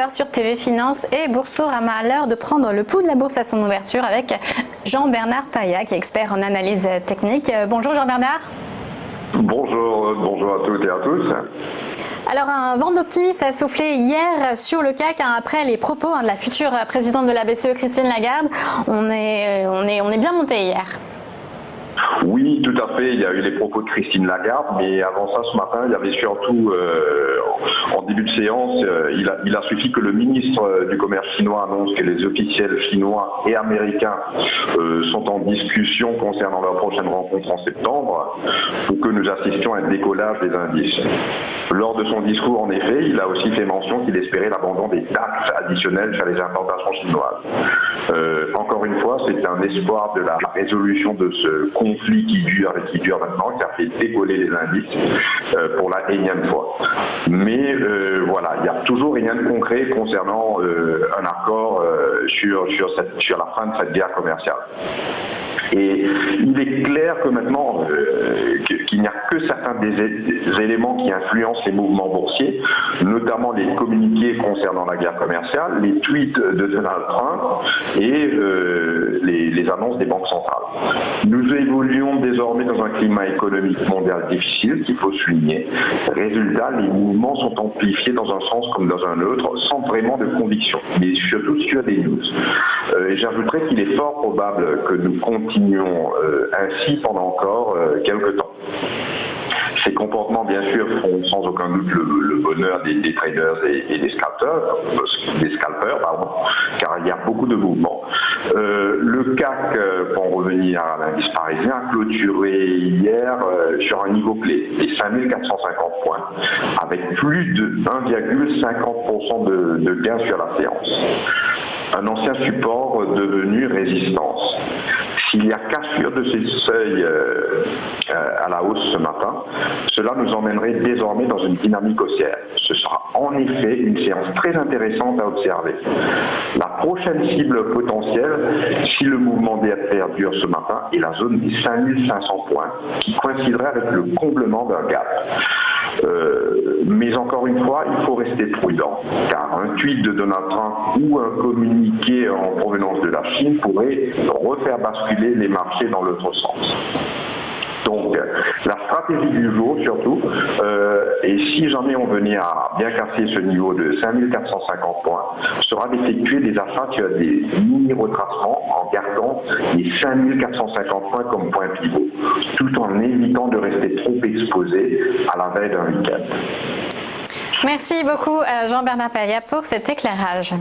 9h sur TV Finance et Boursorama. À l'heure de prendre le pouls de la bourse à son ouverture avec Jean-Bernard Paya, qui est expert en analyse technique. Bonjour Jean-Bernard. Bonjour à toutes et à tous. Alors, un vent d'optimisme a soufflé hier sur le CAC après les propos de la future présidente de la BCE, Christine Lagarde. On est bien monté hier. Oui, tout à fait. Il y a eu les propos de Christine Lagarde, mais avant ça, ce matin, il y avait surtout, en début de séance, il a suffi que le ministre du Commerce chinois annonce que les officiels chinois et américains sont en discussion concernant leur prochaine rencontre en septembre pour que nous assistions à un décollage des indices. Lors de son discours, en effet, il a aussi fait mention qu'il espérait l'abandon des taxes additionnelles sur les importations chinoises. Encore une fois, c'est un espoir de la résolution de ce conflit qui dure maintenant, qui a fait décoller les indices pour la énième fois. Mais voilà, il n'y a toujours rien de concret concernant un accord sur la fin de cette guerre commerciale. Et il est clair que maintenant, qu'il n'y a que certains des éléments qui influencent les mouvements boursiers, notamment les communiqués concernant la guerre commerciale, les tweets de Donald Trump et les annonces des banques centrales. Nous évoluons désormais dans un climat économique mondial difficile qu'il faut souligner. Résultat, les mouvements sont amplifiés dans un sens comme dans un autre, sans vraiment de conviction, mais surtout sur des news. Et j'ajouterais qu'il est fort probable que nous continuions ainsi pendant encore quelques temps. Ces comportements, bien sûr, feront sans aucun doute le bonheur des traders et des scalpers, car il y a beaucoup de mouvements. Le CAC, pour en revenir à l'indice parisien, a clôturé hier sur un niveau clé, les 5450 points, avec plus de 1,50% de gains sur la séance. Un ancien support devenu résistance. S'il y a cassure de ces seuils à la hausse ce matin, cela nous emmènerait désormais dans une dynamique haussière. Ce sera en effet une séance très intéressante à observer. La prochaine cible potentielle, si le mouvement perdure ce matin, est la zone des 5500 points, qui coïnciderait avec le comblement d'un gap. Mais encore une fois, il faut rester prudent, car un tweet de Donald Trump ou un communiqué en provenance de la Chine pourrait refaire basculer les marchés dans l'autre sens. Donc, la stratégie du jour, surtout, et si jamais on venait à bien casser ce niveau de 5450 points, sera d'effectuer des achats sur des mini-retracements en gardant les 5450 points comme point pivot, tout en évitant de rester trop exposé à la veille d'un week-end. Merci beaucoup Jean-Bernard Paya pour cet éclairage.